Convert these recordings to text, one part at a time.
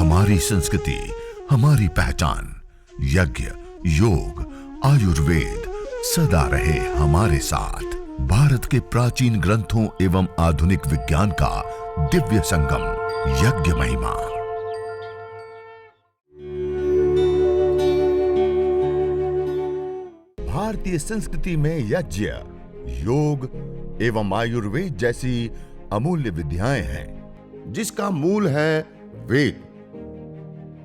हमारी संस्कृति, हमारी पहचान। यज्ञ, योग, आयुर्वेद सदा रहे हमारे साथ। भारत के प्राचीन ग्रंथों एवं आधुनिक विज्ञान का दिव्य संगम, यज्ञ महिमा। भारतीय संस्कृति में यज्ञ, योग एवं आयुर्वेद जैसी अमूल्य विद्याएं हैं, जिसका मूल है वेद।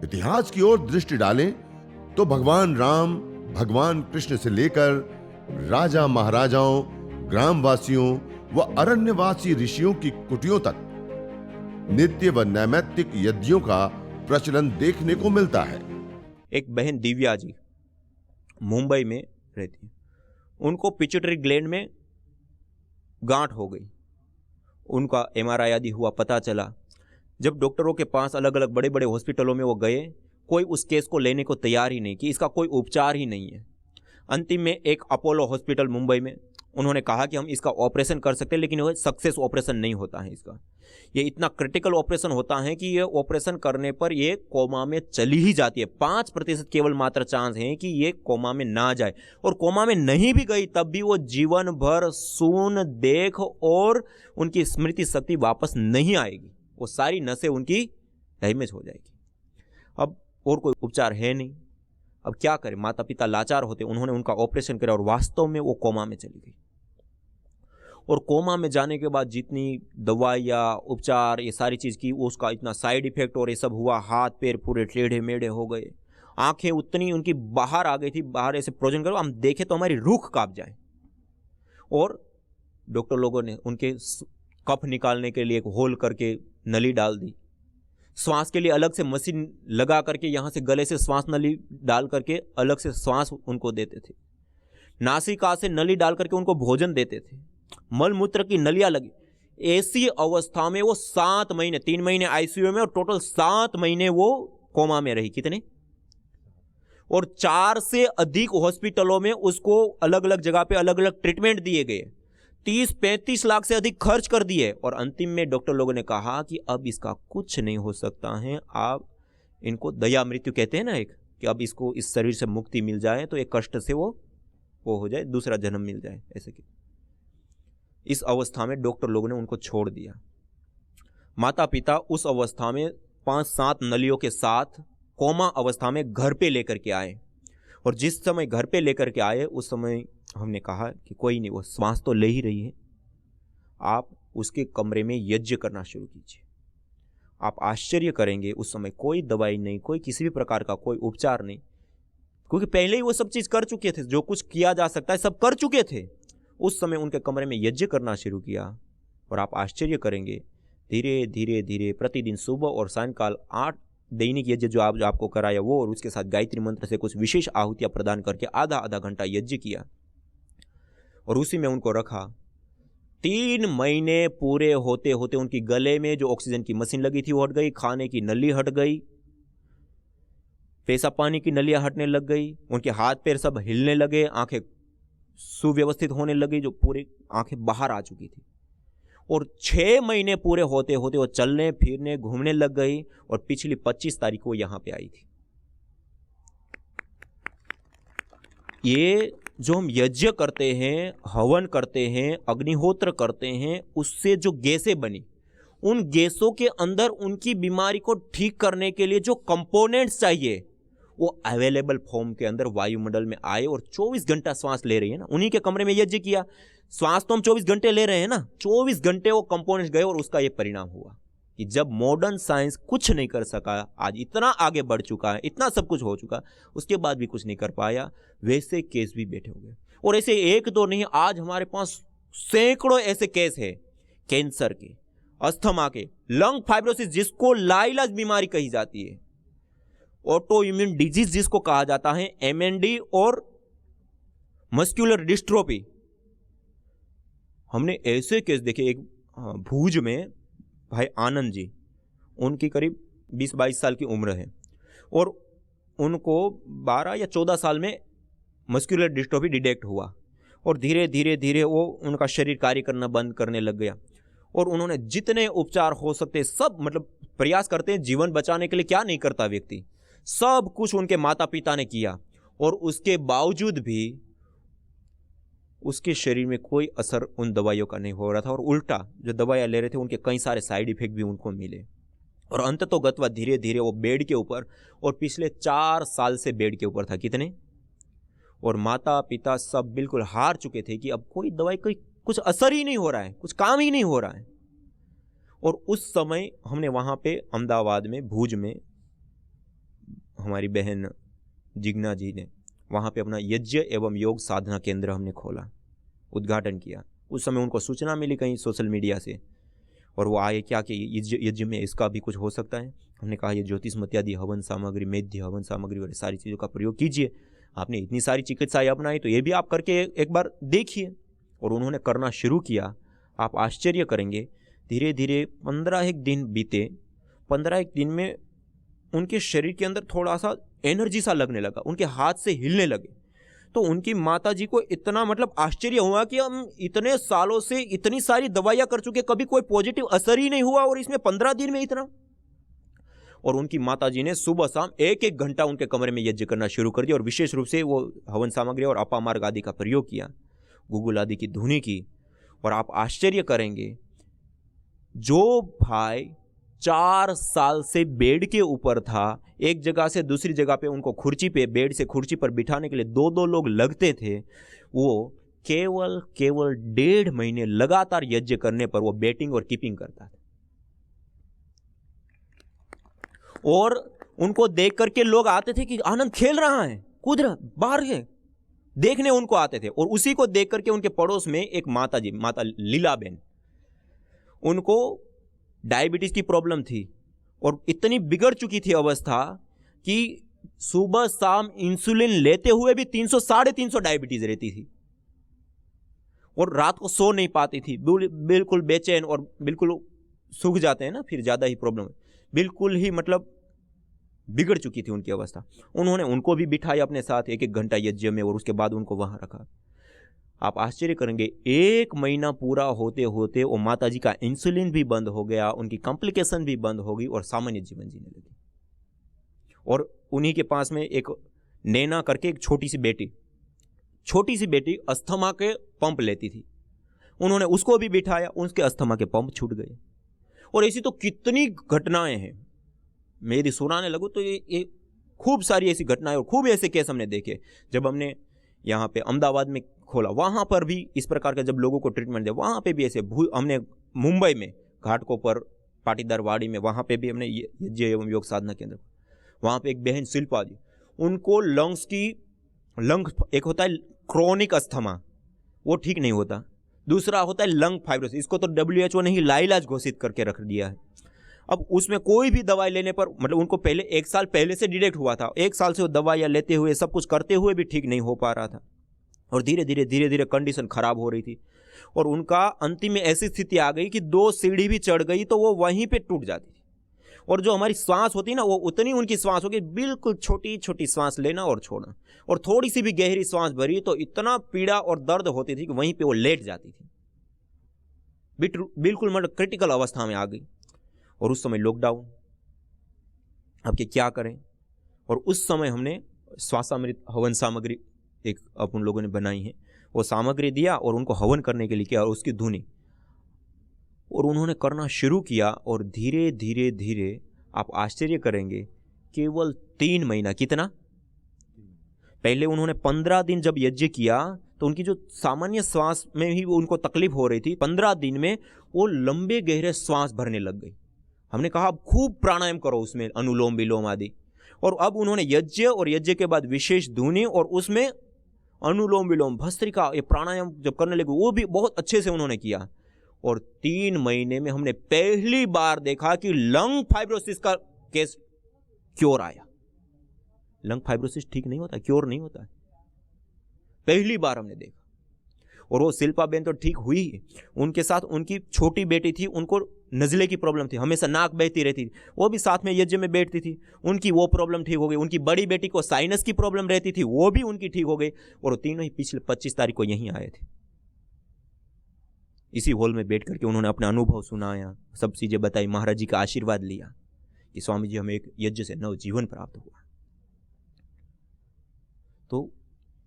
इतिहास की ओर दृष्टि डालें तो भगवान राम, भगवान कृष्ण से लेकर राजा महाराजाओं, ग्रामवासियों व अरण्यवासी ऋषियों की कुटियों तक नित्य व नैमित्तिक यज्ञों का प्रचलन देखने को मिलता है। एक बहन दिव्या जी मुंबई में रहती है। उनको पिट्यूटरी ग्लैंड में गांठ हो गई। उनका एमआरआई आदि हुआ, पता चला। जब डॉक्टरों के पास अलग अलग बड़े बड़े हॉस्पिटलों में वो गए, कोई उस केस को लेने को तैयार ही नहीं कि इसका कोई उपचार ही नहीं है। अंतिम में एक अपोलो हॉस्पिटल मुंबई में उन्होंने कहा कि हम इसका ऑपरेशन कर सकते हैं, लेकिन वो सक्सेस ऑपरेशन नहीं होता है इसका। ये इतना क्रिटिकल ऑपरेशन होता है कि ये ऑपरेशन करने पर ये कोमा में चली ही जाती है। 5% केवल मात्र चांस है कि ये कोमा में ना जाए, और कोमा में नहीं भी गई तब भी वो जीवन भर सुन, देख और उनकी स्मृति शक्ति वापस नहीं आएगी। वो सारी नसें उनकी डैमेज हो जाएगी। अब और कोई उपचार है नहीं। अब क्या करें? माता पिता लाचार होते। उन्होंने उनका ऑपरेशन किया और वास्तव में वो कोमा में चली गई। और कोमा में जाने के बाद जितनी दवाइयाँ, उपचार, ये सारी चीज़ की, उसका इतना साइड इफेक्ट और ये सब हुआ। हाथ पैर पूरे टेढ़े मेढ़े हो गए, आंखें उतनी उनकी बाहर आ गई थी। बाहर ऐसे प्रोजन करो, हम देखें तो हमारी रूह कांप जाए। और डॉक्टर लोगों ने उनके कफ निकालने के लिए एक होल करके नली डाल दी। श्वास के लिए अलग से मशीन लगा करके यहाँ से गले से श्वास नली डाल करके अलग से श्वास उनको देते थे। नासिका से नली डाल करके उनको भोजन देते थे। मल मूत्र की नलियाँ लगी। ऐसी अवस्था में वो 7 महीने, 3 महीने आईसीयू में और टोटल 7 महीने वो कोमा में रही। कितने? और 4 से अधिक हॉस्पिटलों में उसको अलग अलग जगह पे अलग अलग ट्रीटमेंट दिए गए। 30-35 लाख से अधिक खर्च कर दिए। और अंतिम में डॉक्टर लोगों ने कहा कि अब इसका कुछ नहीं हो सकता है। आप इनको दया मृत्यु कहते हैं ना, एक कि अब इसको इस शरीर से मुक्ति मिल जाए तो एक कष्ट से वो हो जाए, दूसरा जन्म मिल जाए, ऐसे कि इस अवस्था में डॉक्टर लोगों ने उनको छोड़ दिया। माता पिता उस अवस्था में 5-7 नलियों के साथ कोमा अवस्था में घर पे लेकर के आए। और जिस समय घर पे लेकर के आए उस समय हमने कहा कि कोई नहीं, वो श्वास तो ले ही रही है, आप उसके कमरे में यज्ञ करना शुरू कीजिए। आप आश्चर्य करेंगे, उस समय कोई दवाई नहीं, कोई किसी भी प्रकार का कोई उपचार नहीं, क्योंकि पहले ही वो सब चीज़ कर चुके थे। जो कुछ किया जा सकता है सब कर चुके थे। उस समय उनके कमरे में यज्ञ करना शुरू किया। और आप आश्चर्य करेंगे, धीरे धीरे धीरे प्रतिदिन सुबह और सायंकाल 8 दैनिक यज्ञ जो आपको कराया वो, और उसके साथ गायत्री मंत्र से कुछ विशेष आहुतियाँ प्रदान करके आधा घंटा यज्ञ किया और उसी में उनको रखा। 3 महीने पूरे होते होते उनकी गले में जो ऑक्सीजन की मशीन लगी थी वो हट गई, खाने की नली हट गई, पेशाब पानी की नलियाँ हटने लग गई, उनके हाथ पैर सब हिलने लगे, आंखें सुव्यवस्थित होने लगी, जो पूरी आंखें बाहर आ चुकी थी। और 6 महीने पूरे होते होते वो चलने फिरने घूमने लग गई। और पिछली 25 तारीख को यहाँ पे आई थी। ये जो हम यज्ञ करते हैं, हवन करते हैं, अग्निहोत्र करते हैं, उससे जो गैसें बनी, उन गैसों के अंदर उनकी बीमारी को ठीक करने के लिए जो कंपोनेंट्स चाहिए वो अवेलेबल फॉर्म के अंदर वायुमंडल में आए। और 24 घंटा श्वास ले रही है ना, उन्हीं के कमरे में यज्ञ किया। श्वास तो हम 24 घंटे ले रहे हैं ना, 24 घंटे वो कंपोनेंट्स गए। और उसका ये परिणाम हुआ कि जब मॉडर्न साइंस कुछ नहीं कर सका, आज इतना आगे बढ़ चुका है, इतना सब कुछ हो चुका, उसके बाद भी कुछ नहीं कर पाया, वैसे केस भी बैठे हो गए। और ऐसे एक दो नहीं, आज हमारे पास सैकड़ों ऐसे केस है, कैंसर के, अस्थमा के, लंग फाइब्रोसिस जिसको लाइलाज बीमारी कही जाती है, ऑटो इम्यून डिजीज जिसको कहा जाता है, MND और मस्कुलर डिस्ट्रोफी। हमने ऐसे केस देखे। एक भूज में भाई आनंद जी, उनकी करीब 20-22 साल की उम्र है और उनको 12 या 14 साल में मस्कुलर डिस्ट्रोफी डिटेक्ट हुआ और धीरे धीरे धीरे वो उनका शरीर कार्य करना बंद करने लग गया। और उन्होंने जितने उपचार हो सकते सब मतलब प्रयास करते हैं। जीवन बचाने के लिए क्या नहीं करता व्यक्ति, सब कुछ उनके माता पिता ने किया, और उसके बावजूद भी उसके शरीर में कोई असर उन दवाइयों का नहीं हो रहा था, और उल्टा जो दवाइयाँ ले रहे थे उनके कई सारे साइड इफेक्ट भी उनको मिले। और अंततोगत्वा धीरे धीरे वो बेड के ऊपर, और पिछले 4 साल से बेड के ऊपर था। कितने? और माता पिता सब बिल्कुल हार चुके थे कि अब कोई दवाई कोई कुछ असर ही नहीं हो रहा है, कुछ काम ही नहीं हो रहा है। और उस समय हमने वहाँ पे अहमदाबाद में भूज में हमारी बहन जिग्ना जी ने वहाँ पे अपना यज्ञ एवं योग साधना केंद्र हमने खोला, उद्घाटन किया। उस समय उनको सूचना मिली कहीं सोशल मीडिया से, और वो आए क्या कि यज्ञ में इसका भी कुछ हो सकता है। हमने कहा ये ज्योतिष आदि हवन सामग्री, मेध्य हवन सामग्री और सारी चीज़ों का प्रयोग कीजिए। आपने इतनी सारी चिकित्साएं अपनाई तो ये भी आप करके एक बार देखिए। और उन्होंने करना शुरू किया। आप आश्चर्य करेंगे, धीरे धीरे 15 दिन बीते। 15 दिन में उनके शरीर के अंदर थोड़ा सा एनर्जी सा लगने लगा, उनके हाथ से हिलने लगे। तो उनकी माता जी को इतना मतलब आश्चर्य हुआ कि हम इतने सालों से इतनी सारी दवाइयाँ कर चुके, कभी कोई पॉजिटिव असर ही नहीं हुआ, और इसमें 15 दिन में इतना। और उनकी माता जी ने सुबह शाम 1-1 घंटा उनके कमरे में यज्ञ करना शुरू कर दिया, और विशेष रूप से वो हवन सामग्री और अपामार्ग आदि का प्रयोग किया, गुगुल आदि की धुनी की। और आप आश्चर्य करेंगे, जो भाई 4 साल से बेड के ऊपर था, एक जगह से दूसरी जगह पे उनको खुर्ची पे, बेड से खुर्ची पर बिठाने के लिए 2-2 लोग लगते थे, वो केवल 1.5 महीने लगातार यज्ञ करने पर वो बैटिंग और कीपिंग करता था। और उनको देख करके लोग आते थे कि आनंद खेल रहा है, कूद रहा, बाहर है, देखने उनको आते थे। और उसी को देख करके उनके पड़ोस में एक माता जी, माता लीलाबेन, उनको डायबिटीज की प्रॉब्लम थी, और इतनी बिगड़ चुकी थी अवस्था कि सुबह शाम इंसुलिन लेते हुए भी 300-350 डायबिटीज रहती थी, और रात को सो नहीं पाती थी, बिल्कुल बेचैन, और बिल्कुल सूख जाते हैं ना फिर ज़्यादा ही प्रॉब्लम, बिल्कुल ही मतलब बिगड़ चुकी थी उनकी अवस्था। उन्होंने उनको भी बिठाया अपने साथ 1-1 घंटा यज्ञ में, और उसके बाद उनको वहाँ रखा। आप आश्चर्य करेंगे, 1 महीना पूरा होते होते वो माता जी का इंसुलिन भी बंद हो गया, उनकी कॉम्प्लिकेशन भी बंद हो गई, और सामान्य जीवन जीने लगी। और उन्हीं के पास में एक नैना करके एक छोटी सी बेटी अस्थमा के पंप लेती थी, उन्होंने उसको भी बिठाया, उसके अस्थमा के पंप छूट गए। और ऐसी तो कितनी घटनाएं हैं, मेरी सुनाने लगूँ तो ये खूब सारी ऐसी घटनाएं और खूब ऐसे केस हमने देखे। जब हमने यहाँ पे अहमदाबाद में खोला, वहाँ पर भी इस प्रकार का जब लोगों को ट्रीटमेंट दिया, वहाँ पे भी ऐसे हमने मुंबई में घाटकोपर पाटीदार वाड़ी में, वहाँ पे भी हमने यज्ञ एवं योग साधना केंद्र, वहाँ पे एक बहन शिल्पा जी, उनको लंग एक होता है क्रोनिक अस्थमा, वो ठीक नहीं होता, दूसरा होता है लंग फाइब्रोसिस, इसको तो WHO ने ही लाइलाज घोषित करके रख दिया है। अब उसमें कोई भी दवाई लेने पर मतलब उनको पहले 1 साल पहले से डिटेक्ट हुआ था, 1 साल से वो दवाइयाँ लेते हुए सब कुछ करते हुए भी ठीक नहीं हो पा रहा था, और धीरे धीरे कंडीशन खराब हो रही थी। और उनका अंतिम में ऐसी स्थिति आ गई कि 2 सीढ़ी भी चढ़ गई तो वो वहीं पे टूट जाती थी। और जो हमारी सांस होती ना, वो उतनी उनकी सांस होगी, बिल्कुल छोटी छोटी सांस लेना और छोड़ना, और थोड़ी सी भी गहरी सांस भरी तो इतना पीड़ा और दर्द होती थी कि वहीं पे वो लेट जाती थी, बिल्कुल मतलब क्रिटिकल अवस्था में आ गई। और उस समय लॉकडाउन, अब क्या करें। और उस समय हमने श्वासामृत हवन सामग्री एक अपन लोगों ने बनाई है, वो सामग्री दिया और उनको हवन करने के लिए किया, और उसकी धुनी, और उन्होंने करना शुरू किया। और धीरे धीरे आप आश्चर्य करेंगे, केवल 3 महीना, कितना, पहले उन्होंने 15 दिन जब यज्ञ किया तो उनकी जो सामान्य श्वास में ही उनको तकलीफ हो रही थी, 15 दिन में वो लंबे गहरे श्वास भरने लग गई। हमने कहा अब खूब प्राणायाम करो उसमें, अनुलोम विलोम आदि। और अब उन्होंने यज्ञ और यज्ञ के बाद विशेष धुनी और उसमें अनुलोम विलोम भस्त्रिका ये प्राणायाम जब करने लगे, वो भी बहुत अच्छे से उन्होंने किया। और 3 महीने में हमने पहली बार देखा कि लंग फाइब्रोसिस का केस क्योर आया। लंग फाइब्रोसिस ठीक नहीं होता, क्योर नहीं होता, पहली बार हमने देखा। और वो शिल्पा बेन तो ठीक हुई ही, उनके साथ उनकी छोटी बेटी थी, उनको नज़ले की प्रॉब्लम थी, हमेशा नाक बहती रहती थी, वो भी साथ में यज्ञ में बैठती थी, उनकी वो प्रॉब्लम ठीक हो गई। उनकी बड़ी बेटी को साइनस की प्रॉब्लम रहती थी, वो भी उनकी ठीक हो गई। और तीनों ही पिछले 25 तारीख को यहीं आए थे। इसी हॉल में बैठ करके उन्होंने अपना अनुभव सुनाया, सब चीजें बताई, महाराज जी का आशीर्वाद लिया कि स्वामी जी हमें एक यज्ञ से नव जीवन प्राप्त हुआ। तो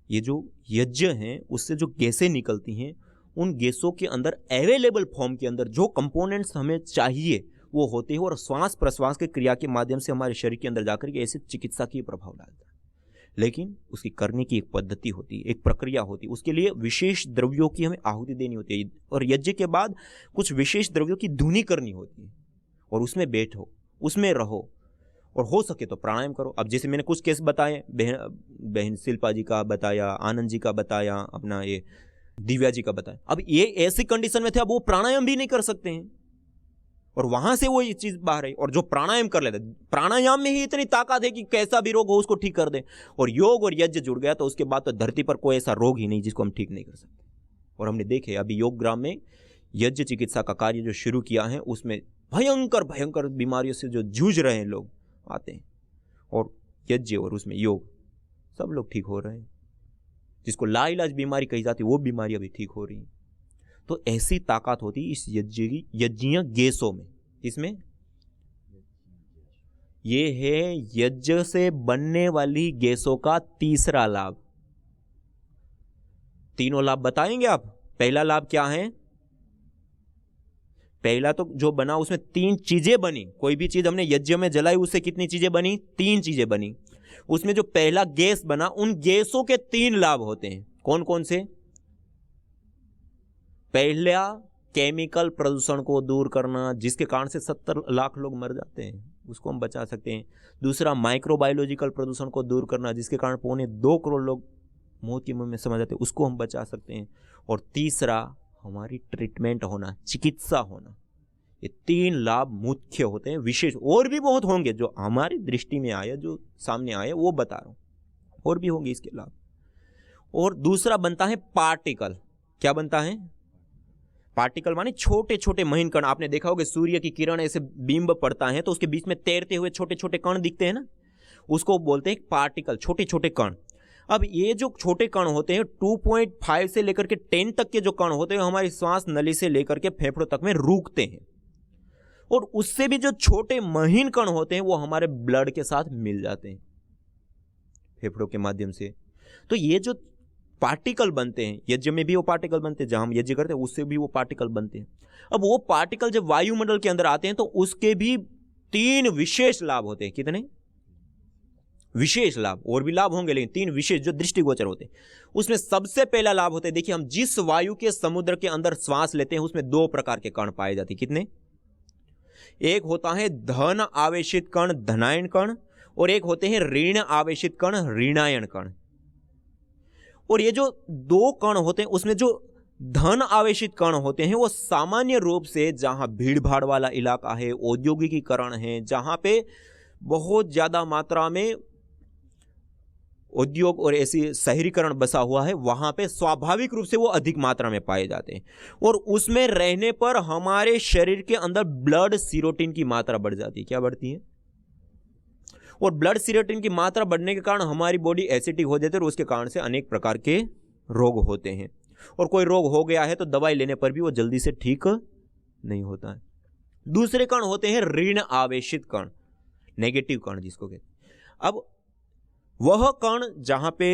ये जो यज्ञ हैं उससे जो गैसें निकलती हैं, उन गैसों के अंदर अवेलेबल फॉर्म के अंदर जो कंपोनेंट्स हमें चाहिए वो होते हैं, और श्वास प्रश्वास की क्रिया के माध्यम से हमारे शरीर के अंदर जाकर के ऐसे चिकित्सा की प्रभाव डालता है। लेकिन उसकी करने की एक पद्धति होती है, एक प्रक्रिया होती है, उसके लिए विशेष द्रव्यों की हमें आहुति देनी होती है, और यज्ञ के बाद कुछ विशेष द्रव्यों की धुनी करनी होती है, और उसमें बैठो, उसमें रहो, और हो सके तो प्राणायाम करो। अब जैसे मैंने कुछ केस बताए, बहन शिल्पा जी का बताया, आनंद जी का बताया, अपना ये दिव्या जी का बताया। अब ये ऐसी कंडीशन में थे, अब वो प्राणायाम भी नहीं कर सकते हैं, और वहां से वो ये चीज बाहर आई। और जो प्राणायाम कर लेते, प्राणायाम में ही इतनी ताकत है कि कैसा भी रोग हो उसको ठीक कर दे, और योग और यज्ञ जुड़ गया तो उसके बाद तो धरती पर कोई ऐसा रोग ही नहीं जिसको हम ठीक नहीं कर सकते। और हमने देखे अभी योग ग्राम में यज्ञ चिकित्सा का कार्य जो शुरू किया है, उसमें भयंकर भयंकर बीमारियों से जो जूझ रहे हैं लोग आते हैं, और यज्ञ और उसमें योग, सब लोग ठीक हो रहे हैं। जिसको लाइलाज बीमारी कही जाती है वो बीमारी अभी ठीक हो रही है। तो ऐसी ताकत होती है इस यज्ञीय गैसों में। इसमें ये है यज्ञ से बनने वाली गैसों का तीसरा लाभ। तीनों लाभ बताएंगे आप। पहला लाभ क्या है? पहला तो जो बना उसमें 3 चीजें बनी। कोई भी चीज हमने यज्ञ में जलाई उससे कितनी चीजें बनी? 3 चीजें बनी। उसमें जो पहला गैस बना, उन गैसों के 3 लाभ होते हैं। कौन कौन से? पहला, केमिकल प्रदूषण को दूर करना, जिसके कारण से 70 लाख लोग मर जाते हैं, उसको हम बचा सकते हैं। दूसरा, माइक्रोबायोलॉजिकल प्रदूषण को दूर करना, जिसके कारण 2.25 करोड़ लोग मौत के मुंह में समा जाते हैं, उसको हम बचा सकते हैं। और तीसरा, हमारी ट्रीटमेंट होना, चिकित्सा होना। ये 3 लाभ मुख्य होते हैं। विशेष और भी बहुत होंगे जो हमारी दृष्टि में आया, जो सामने आया वो बता रहा हूं, और भी होंगे इसके लाभ। और दूसरा बनता है पार्टिकल। क्या बनता है? पार्टिकल माने छोटे छोटे महीन कण। आपने देखा होगा सूर्य की किरण ऐसे बिंब पड़ता है तो उसके बीच में तैरते हुए छोटे छोटे कण दिखते हैं ना, उसको बोलते हैं पार्टिकल, छोटे छोटे कण। अब ये जो छोटे कण होते हैं 2.5 से लेकर के 10 तक के जो कण होते हैं हमारी श्वास नली से लेकर के फेफड़ों तक में रुकते हैं, और उससे भी जो छोटे महीन कण होते हैं वो हमारे ब्लड के साथ मिल जाते हैं फेफड़ों के माध्यम से। तो ये जो पार्टिकल बनते हैं, यज्ञ में भी वो पार्टिकल बनते हैं, जहां हम यज्ञ करते हैं उससे भी वो पार्टिकल बनते हैं। अब वो पार्टिकल जब वायुमंडल के अंदर आते हैं तो उसके भी 3 विशेष लाभ होते हैं। कितने विशेष लाभ? और भी लाभ होंगे, लेकिन 3 विशेष जो दृष्टिगोचर होते हैं। उसमें सबसे पहला लाभ होता है, देखिए हम जिस वायु के समुद्र के अंदर श्वास लेते हैं उसमें 2 प्रकार के कण पाए जाते हैं। कितने? एक होता है धन आवेशित कण, धनायन कण, और एक होते हैं ऋण आवेशित कण, ऋणायन कण। और ये जो 2 कण होते हैं उसमें जो धन आवेशित कण होते हैं वो सामान्य रूप से जहां भीड़ भाड़ वाला इलाका है, औद्योगिकीकरण है, जहां पे बहुत ज्यादा मात्रा में उद्योग और ऐसी शहरीकरण बसा हुआ है, वहां पे स्वाभाविक रूप से वो अधिक मात्रा में पाए जाते हैं। और उसमें रहने पर हमारे शरीर के अंदर ब्लड सीरोटिन की मात्रा बढ़ जाती है। क्या बढ़ती है? और ब्लड सीरोटिन की मात्रा बढ़ने के कारण हमारी बॉडी एसिडिक हो जाती है, और उसके कारण से अनेक प्रकार के रोग होते हैं। और कोई रोग हो गया है तो दवाई लेने पर भी वो जल्दी से ठीक नहीं होता है। दूसरे कण होते हैं ऋण आवेशित कण, नेगेटिव कण जिसको कहते हैं। अब वह कण जहां पे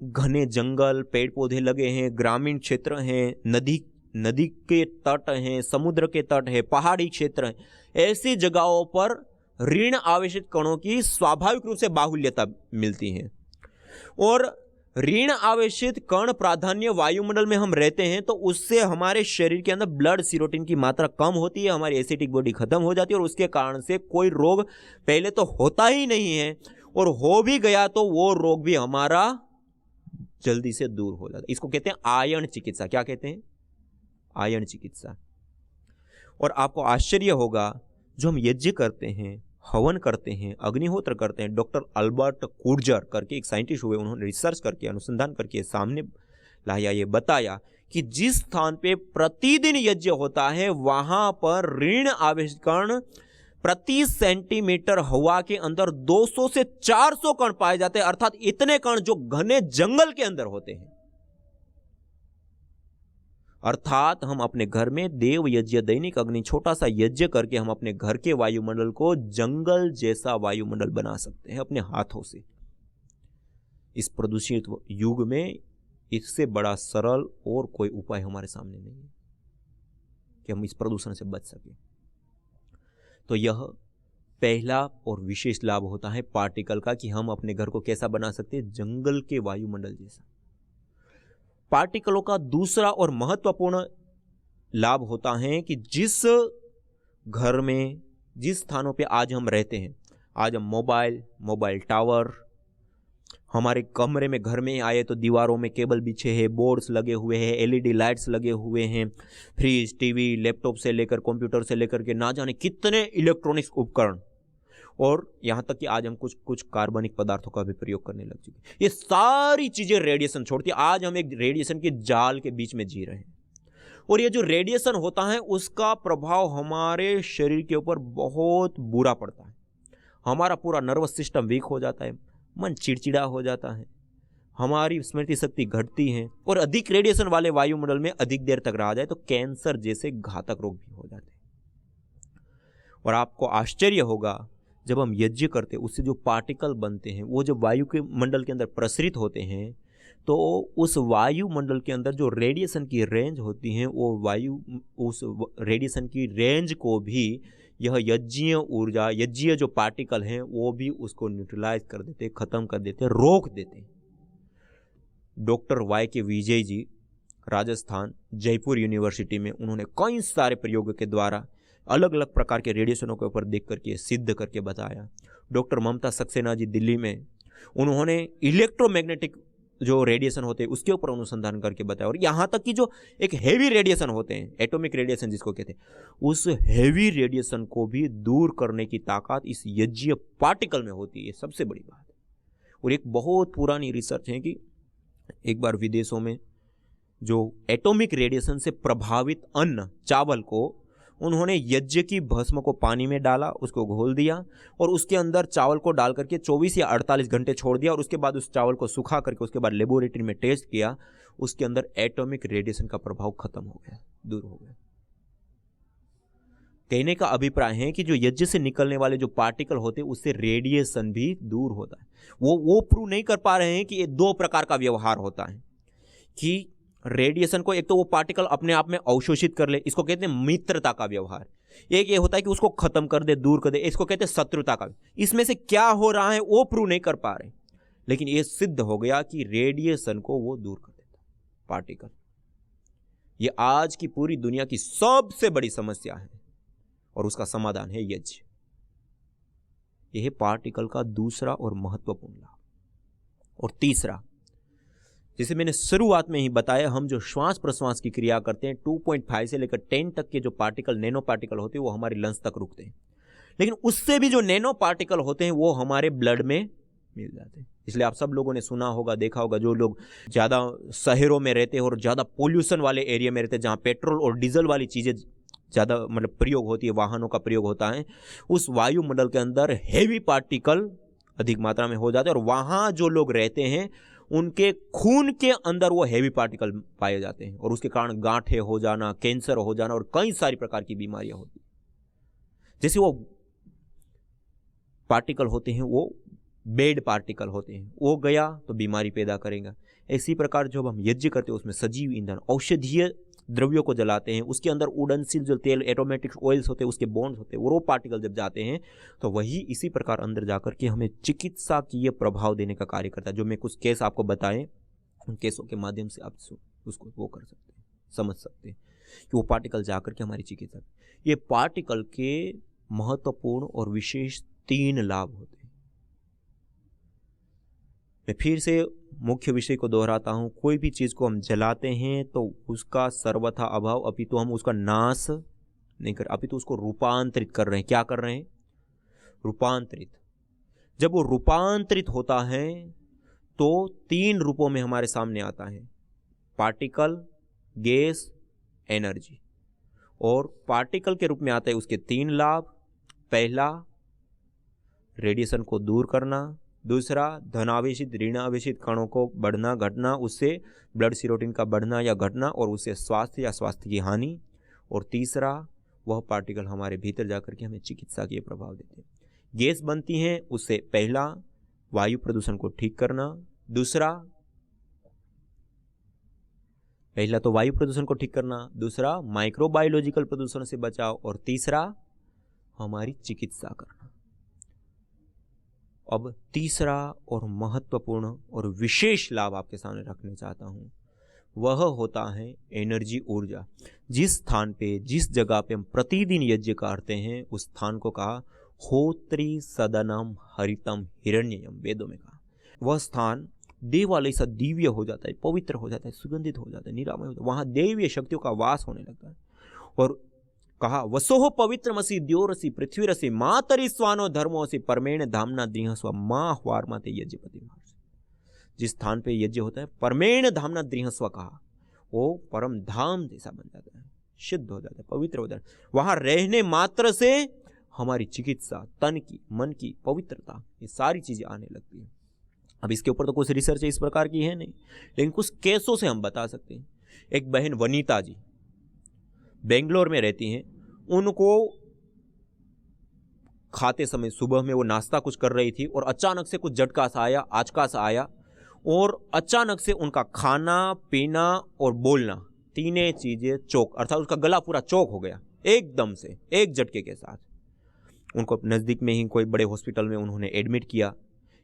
घने जंगल, पेड़ पौधे लगे हैं, ग्रामीण क्षेत्र हैं, नदी के तट हैं, समुद्र के तट है, पहाड़ी क्षेत्र है, ऐसी जगहों पर ऋण आवेशित कणों की स्वाभाविक रूप से बाहुल्यता मिलती है। और ऋण आवेशित कण प्राधान्य वायुमंडल में हम रहते हैं तो उससे हमारे शरीर के अंदर ब्लड सीरोटिन की मात्रा कम होती है, हमारी एसिडिक बॉडी खत्म हो जाती है, और उसके कारण से कोई रोग पहले तो होता ही नहीं है, और हो भी गया तो वो रोग भी हमारा जल्दी से दूर हो जाता है। इसको कहते हैं आयन चिकित्सा। क्या कहते हैं? आयन चिकित्सा। और आपको आश्चर्य होगा, जो हम यज्ञ करते हैं, हवन करते हैं, अग्निहोत्र करते हैं, डॉक्टर अल्बर्ट कुर्जर करके एक साइंटिस्ट हुए, उन्होंने रिसर्च करके, अनुसंधान करके सामने लाया, ये बताया कि जिस स्थान पे प्रतिदिन यज्ञ होता है वहां पर ऋण आवेशित कण प्रति सेंटीमीटर हवा के अंदर 200 से 400 कण पाए जाते हैं, अर्थात इतने कण जो घने जंगल के अंदर होते हैं। अर्थात हम अपने घर में देव यज्ञ, दैनिक अग्नि, छोटा सा यज्ञ करके हम अपने घर के वायुमंडल को जंगल जैसा वायुमंडल बना सकते हैं अपने हाथों से। इस प्रदूषित युग में इससे बड़ा सरल और कोई उपाय हमारे सामने नहीं है कि हम इस प्रदूषण से बच सकें। तो यह पहला और विशेष लाभ होता है पार्टिकल का कि हम अपने घर को कैसा बना सकते हैं, जंगल के वायुमंडल जैसा। पार्टिकलों का दूसरा और महत्वपूर्ण लाभ होता है कि जिस घर में, जिस स्थानों पे आज हम रहते हैं, आज हम मोबाइल टावर, हमारे कमरे में घर में आए तो दीवारों में केबल बिछे हैं, बोर्ड्स लगे हुए हैं, एलईडी लाइट्स लगे हुए हैं, फ्रिज, टीवी, लैपटॉप से लेकर कंप्यूटर से लेकर के ना जाने कितने इलेक्ट्रॉनिक्स उपकरण, और यहाँ तक कि आज हम कुछ कार्बनिक पदार्थों का भी प्रयोग करने लग चुके हैं। ये सारी चीजें रेडिएशन छोड़ती है। आज हम एक रेडिएशन के जाल के बीच में जी रहे हैं, और ये जो रेडिएशन होता है उसका प्रभाव हमारे शरीर के ऊपर बहुत बुरा पड़ता है। हमारा पूरा नर्वस सिस्टम वीक हो जाता है, मन चिड़चिड़ा हो जाता है, हमारी स्मृति शक्ति घटती है, और अधिक रेडिएशन वाले वायुमंडल में अधिक देर तक रहा जाए तो कैंसर जैसे घातक रोग भी हो जाते हैं। और आपको आश्चर्य होगा, जब हम यज्ञ करते हैं उससे जो पार्टिकल बनते हैं वो जब वायु के मंडल के अंदर प्रसरित होते हैं तो उस वायुमंडल के अंदर जो रेडिएशन की रेंज होती है वो उस रेडिएशन की रेंज को भी यह यज्ञीय ऊर्जा, यज्ञीय जो पार्टिकल हैं वो भी उसको न्यूट्रलाइज कर देते, खत्म कर देते, रोक देते। डॉक्टर वाई के विजय जी राजस्थान जयपुर यूनिवर्सिटी में उन्होंने कई सारे प्रयोगों के द्वारा अलग अलग प्रकार के रेडिएशनों के ऊपर देख करके सिद्ध करके बताया। डॉक्टर ममता सक्सेना जी दिल्ली में, उन्होंने इलेक्ट्रोमैग्नेटिक जो रेडिएशन होते हैं उसके ऊपर अनुसंधान करके बताया। और यहाँ तक कि जो एक हेवी रेडिएशन होते हैं, एटॉमिक रेडिएशन जिसको कहते हैं, उस हेवी रेडिएशन को भी दूर करने की ताकत इस यज्ञीय पार्टिकल में होती है। सबसे बड़ी बात है। और एक बहुत पुरानी रिसर्च है कि एक बार विदेशों में जो एटॉमिक रेडिएशन से प्रभावित अन्न, चावल को उन्होंने यज्ञ की भस्म को पानी में डाला, उसको घोल दिया और उसके अंदर चावल को डाल करके 24 या 48 घंटे छोड़ दिया, और उसके बाद उस चावल को सुखा करके उसके बाद लेबोरेटरी में टेस्ट किया, उसके अंदर एटॉमिक रेडिएशन का प्रभाव खत्म हो गया, दूर हो गया। कहने का अभिप्राय है कि जो यज्ञ से निकलने वाले जो पार्टिकल होते हैं उससे रेडिएशन भी दूर होता है। वो प्रूव नहीं कर पा रहे हैं कि ये दो प्रकार का व्यवहार होता है कि रेडिएशन को एक तो वो पार्टिकल अपने आप में अवशोषित कर ले, इसको कहते हैं मित्रता का व्यवहार। एक ये होता है कि उसको खत्म कर दे, दूर कर दे, इसको कहते हैं शत्रुता का। इसमें से क्या हो रहा है वो प्रूव नहीं कर पा रहे, लेकिन ये सिद्ध हो गया कि रेडिएशन को वो दूर कर देता पार्टिकल। ये आज की पूरी दुनिया की सबसे बड़ी समस्या है और उसका समाधान है यज्ञ। यह है पार्टिकल का दूसरा और महत्वपूर्ण लाभ। और तीसरा, जैसे मैंने शुरुआत में ही बताया, हम जो श्वास प्रश्वास की क्रिया करते हैं 2.5 से लेकर 10 तक के जो पार्टिकल, नैनो पार्टिकल होते हैं वो हमारे लंग्स तक रुकते हैं, लेकिन उससे भी जो नैनो पार्टिकल होते हैं वो हमारे ब्लड में मिल जाते हैं। इसलिए आप सब लोगों ने सुना होगा, देखा होगा, जो लोग ज़्यादा शहरों में रहते हैं और ज़्यादा पोल्यूशन वाले एरिया में रहते हैं जहाँ पेट्रोल और डीजल वाली चीज़ें ज़्यादा मतलब प्रयोग होती है, वाहनों का प्रयोग होता है, उस वायुमंडल के अंदर हेवी पार्टिकल अधिक मात्रा में हो जाते हैं, और वहाँ जो लोग रहते हैं उनके खून के अंदर वो हेवी पार्टिकल पाए जाते हैं, और उसके कारण गांठें हो जाना, कैंसर हो जाना और कई सारी प्रकार की बीमारियां होती हैं। जैसे वो पार्टिकल होते हैं वो बेड पार्टिकल होते हैं, वो गया तो बीमारी पैदा करेगा। इसी प्रकार जब हम यज्ञ करते हैं उसमें सजीव ईंधन, औषधीय द्रव्यों को जलाते हैं, उसके अंदर उड़नशील जो तेल, एरोमेटिक ऑयल्स होते हैं, उसके बॉन्ड्स होते हैं, वो पार्टिकल जब जाते हैं तो वही इसी प्रकार अंदर जाकर के हमें चिकित्सा की प्रभाव देने का कार्य करता है। जो मैं कुछ केस आपको बताएं, उन केसों के माध्यम से आप उसको वो कर सकते हैं, समझ सकते हैं कि वो पार्टिकल जाकर के हमारी चिकित्सा। ये पार्टिकल के महत्वपूर्ण और विशेष 3 लाभ होते हैं। मैं फिर से मुख्य विषय को दोहराता हूं, कोई भी चीज को हम जलाते हैं तो उसका सर्वथा अभाव, अपितु हम उसका नाश नहीं कर, अपितु उसको रूपांतरित कर रहे हैं। क्या कर रहे हैं? रूपांतरित। जब वो रूपांतरित होता है तो 3 रूपों में हमारे सामने आता है, पार्टिकल, गैस, एनर्जी। और पार्टिकल के रूप में आता है उसके 3 लाभ। पहला, रेडिएशन को दूर करना, दूसरा धनावेशित ऋणावेशित कणों को बढ़ना घटना, उससे ब्लड सीरोटिन का बढ़ना या घटना और उससे स्वास्थ्य या स्वास्थ्य की हानि। और तीसरा वह पार्टिकल हमारे भीतर जाकर के हमें चिकित्सा के प्रभाव देते हैं। गैस बनती हैं, उससे पहला वायु प्रदूषण को ठीक करना, पहला तो वायु प्रदूषण को ठीक करना, दूसरा माइक्रोबायोलॉजिकल प्रदूषण से बचाव और तीसरा हमारी चिकित्सा करना। अब तीसरा और महत्वपूर्ण और विशेष लाभ आपके सामने रखने चाहता हूं, वह होता है एनर्जी, ऊर्जा। जिस स्थान पे, जिस जगह पे हम प्रतिदिन यज्ञ करते हैं, उस स्थान को कहा होत्री सदनम हरितम हिरण्ययम, वेदों में कहा। वह स्थान देवालय सा दिव्य हो जाता है, पवित्र हो जाता है, सुगंधित हो जाता है, निरामय हो जाता है, वहां दैवीय शक्तियों का वास होने लगता है। और कहा वसोह पवित्रमसि द्योरसि पृथ्वीरसि मातरि स्वानो धर्मोसि परमेण धामना दृहस्व माँ वारमाते यज्ञपति। जिस स्थान पे यज्ञ होता है, परमेण धामना दृहस्व कहा, वो परम धाम जैसा बन जाता है, शुद्ध हो जाता है, पवित्र हो जाता है। वहां रहने मात्र से हमारी चिकित्सा, तन की, मन की पवित्रता, ये सारी चीजें आने लगती है। अब इसके ऊपर तो कुछ रिसर्च इस प्रकार की है नहीं, लेकिन कुछ केसों से हम बता सकते हैं। एक बहन वनीता जी बेंगलोर में रहती हैं। उनको खाते समय सुबह में वो नाश्ता कुछ कर रही थी और अचानक से कुछ झटका सा आया, आचका सा आया और अचानक से उनका खाना पीना और बोलना तीनों चीजें चौक, अर्थात उसका गला पूरा चौक हो गया एकदम से, एक झटके के साथ। उनको नज़दीक में ही कोई बड़े हॉस्पिटल में उन्होंने एडमिट किया।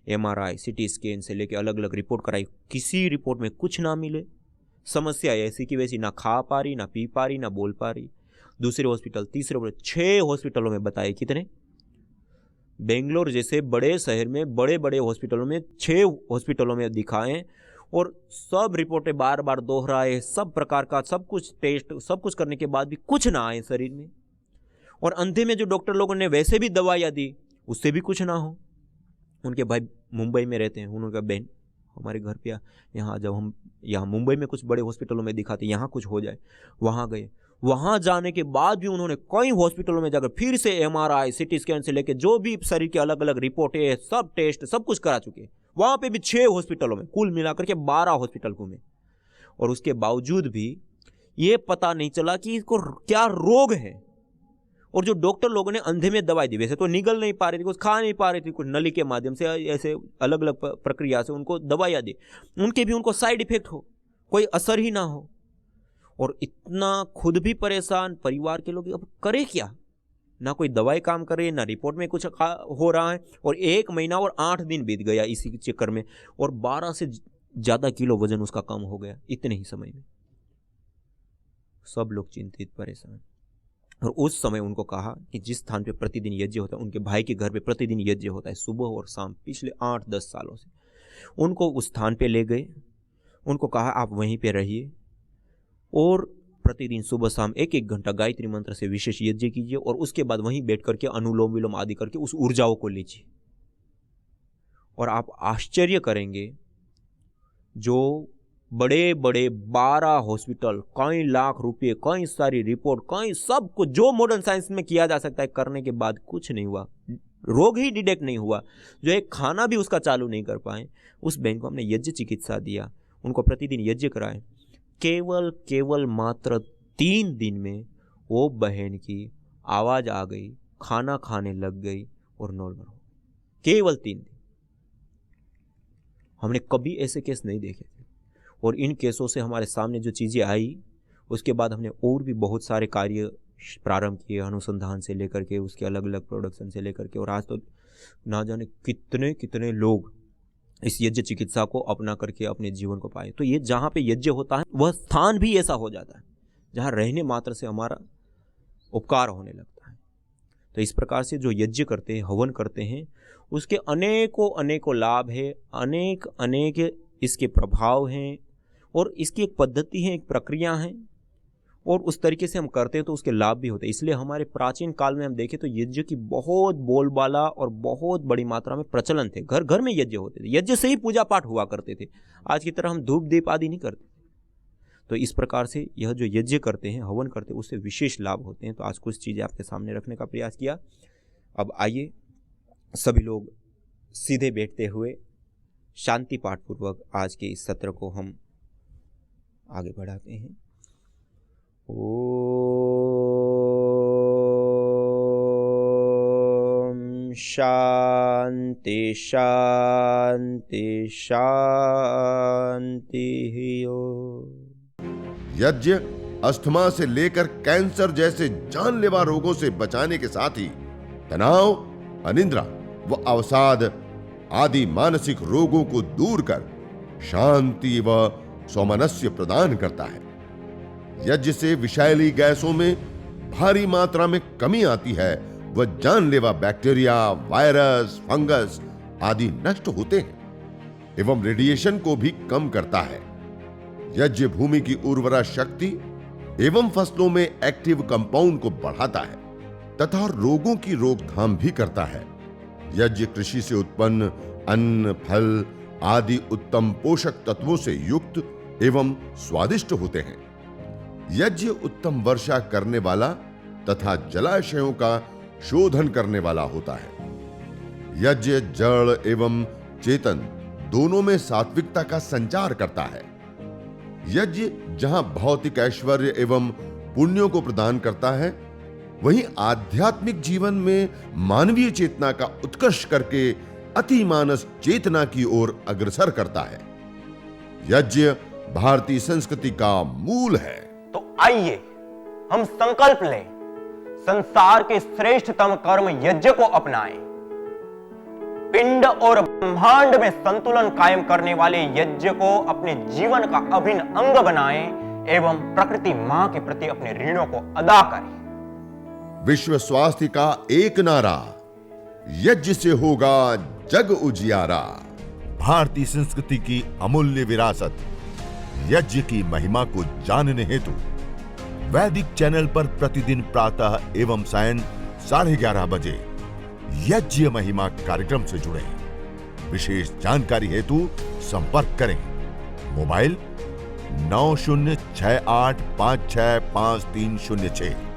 MRI, CT स्कैन से लेके अलग अलग रिपोर्ट कराई, किसी रिपोर्ट में कुछ ना मिले। समस्या ऐसी की वैसी, ना खा पा रही, ना पी पा रही, ना बोल पा रही। दूसरे हॉस्पिटल, तीसरे हॉस्पिटल, 6 हॉस्पिटलों में बताए, कितने, बेंगलोर जैसे बड़े शहर में बड़े बड़े हॉस्पिटलों में 6 हॉस्पिटलों में दिखाएं और सब रिपोर्टें बार बार दोहराए, सब प्रकार का सब कुछ टेस्ट, सब कुछ करने के बाद भी कुछ ना आए शरीर में। और अंधे में जो डॉक्टर लोगों ने वैसे भी दवाइयाँ दी, उससे भी कुछ ना हो। उनके भाई मुंबई में रहते हैं, उन्होंने कहा बहन हमारे घर पे यहाँ, जब हम यहाँ मुंबई में कुछ बड़े हॉस्पिटलों में दिखाते, यहाँ कुछ हो जाए। वहाँ गए, वहाँ जाने के बाद भी उन्होंने कई हॉस्पिटलों में जाकर फिर से MRI, CT स्कैन से लेके जो भी शरीर के अलग अलग रिपोर्टें, सब टेस्ट, सब कुछ करा चुके। वहाँ पे भी 6 हॉस्पिटलों में, कुल मिलाकर के 12 हॉस्पिटल घूमे और उसके बावजूद भी ये पता नहीं चला कि इसको क्या रोग है। और जो डॉक्टर लोगों ने अंधे में दवाई दी, वैसे तो निगल नहीं पा रही थी, कुछ खा नहीं पा रही थी, कुछ नली के माध्यम से ऐसे अलग अलग प्रक्रिया से उनको दवाइयाँ दी, उनके भी उनको साइड इफेक्ट हो, कोई असर ही ना हो। और इतना खुद भी परेशान, परिवार के लोग, अब करे क्या, ना कोई दवाई काम करे, ना रिपोर्ट में कुछ हो रहा है। और 1 महीना और 8 दिन बीत गया इसी चक्कर में, और 12 से ज़्यादा किलो वजन उसका कम हो गया इतने ही समय में। सब लोग चिंतित, परेशान। और उस समय उनको कहा कि जिस स्थान पे प्रतिदिन यज्ञ होता है, उनके भाई के घर पे प्रतिदिन यज्ञ होता है सुबह और शाम, पिछले 8-10 सालों से, उनको उस स्थान पे ले गए। उनको कहा आप वहीं पे रहिए और प्रतिदिन सुबह शाम 1-1 घंटा गायत्री मंत्र से विशेष यज्ञ कीजिए और उसके बाद वहीं बैठ करके अनुलोम विलोम आदि करके उस ऊर्जाओं को लीजिए। और आप आश्चर्य करेंगे, जो बड़े बड़े 12 हॉस्पिटल, कई लाख रुपए, कई सारी रिपोर्ट, कई सब कुछ जो मॉडर्न साइंस में किया जा सकता है, करने के बाद कुछ नहीं हुआ, रोग ही डिटेक्ट नहीं हुआ। जो एक खाना भी उसका चालू नहीं कर पाए, उस बहन को हमने यज्ञ चिकित्सा दिया, उनको प्रतिदिन यज्ञ कराए। केवल मात्र 3 दिन में वो बहन की आवाज आ गई, खाना खाने लग गई और नॉर्मल हो, केवल 3 दिन। हमने कभी ऐसे केस नहीं देखे थे। और इन केसों से हमारे सामने जो चीज़ें आई, उसके बाद हमने और भी बहुत सारे कार्य प्रारंभ किए, अनुसंधान से लेकर के उसके अलग अलग प्रोडक्शन से लेकर के, और आज तो ना जाने कितने कितने लोग इस यज्ञ चिकित्सा को अपना करके अपने जीवन को पाए। तो ये जहाँ पे यज्ञ होता है, वह स्थान भी ऐसा हो जाता है जहाँ रहने मात्र से हमारा उपकार होने लगता है। तो इस प्रकार से जो यज्ञ करते हैं, हवन करते हैं, उसके अनेकों लाभ है, अनेक इसके प्रभाव हैं, और इसकी एक पद्धति है, एक प्रक्रिया है, और उस तरीके से हम करते हैं तो उसके लाभ भी होते हैं। इसलिए हमारे प्राचीन काल में हम देखें तो यज्ञ की बहुत बोलबाला और बहुत बड़ी मात्रा में प्रचलन थे। घर घर में यज्ञ होते थे, यज्ञ से ही पूजा पाठ हुआ करते थे। आज की तरह हम धूप दीप आदि नहीं करते। तो इस प्रकार से यह जो यज्ञ करते हैं, हवन करते हैं, उससे विशेष लाभ होते हैं। तो आज कुछ चीज़ें आपके सामने रखने का प्रयास किया। अब आइए सभी लोग सीधे बैठते हुए शांति पाठ पूर्वक आज के इस सत्र को हम आगे बढ़ाते हैं। ओम शांति शांति शांति। यज्ञ अस्थमा से लेकर कैंसर जैसे जानलेवा रोगों से बचाने के साथ ही तनाव, अनिद्रा व अवसाद आदि मानसिक रोगों को दूर कर शांति व सौमनस्य प्रदान करता है। यज्ञ से विषैली गैसों में भारी मात्रा में कमी आती है व जानलेवा बैक्टीरिया, वायरस, फंगस आदि नष्ट होते हैं एवं रेडिएशन को भी कम करता है। यज्ञ भूमि की उर्वरा शक्ति एवं फसलों में एक्टिव कंपाउंड को बढ़ाता है तथा रोगों की रोकथाम भी करता है। यज्ञ कृषि से उत्पन्न अन्न, फल आदि उत्तम पोषक तत्वों से युक्त एवं स्वादिष्ट होते हैं। यज्ञ उत्तम वर्षा करने वाला तथा जलाशयों का शोधन करने वाला होता है। यज्ञ जड़ एवं चेतन दोनों में सात्विकता का संचार करता है। यज्ञ जहां भौतिक ऐश्वर्य एवं पुण्यों को प्रदान करता है, वहीं आध्यात्मिक जीवन में मानवीय चेतना का उत्कर्ष करके अतिमानस चेतना की ओर अग्रसर करता है। यज्ञ भारतीय संस्कृति का मूल है। तो आइए हम संकल्प लें, संसार के श्रेष्ठतम कर्म यज्ञ को अपनाएं। पिंड और ब्रह्मांड में संतुलन कायम करने वाले यज्ञ को अपने जीवन का अभिन्न अंग बनाएं एवं प्रकृति मां के प्रति अपने ऋणों को अदा करें। विश्व स्वास्थ्य का एक नारा, यज्ञ से होगा जग उजियारा। भारतीय संस्कृति की अमूल्य विरासत यज्ञ की महिमा को जानने हेतु वैदिक चैनल पर प्रतिदिन प्रातः एवं सायं 11:30 बजे यज्ञ महिमा कार्यक्रम से जुड़े। विशेष जानकारी हेतु संपर्क करें। मोबाइल 9068565306।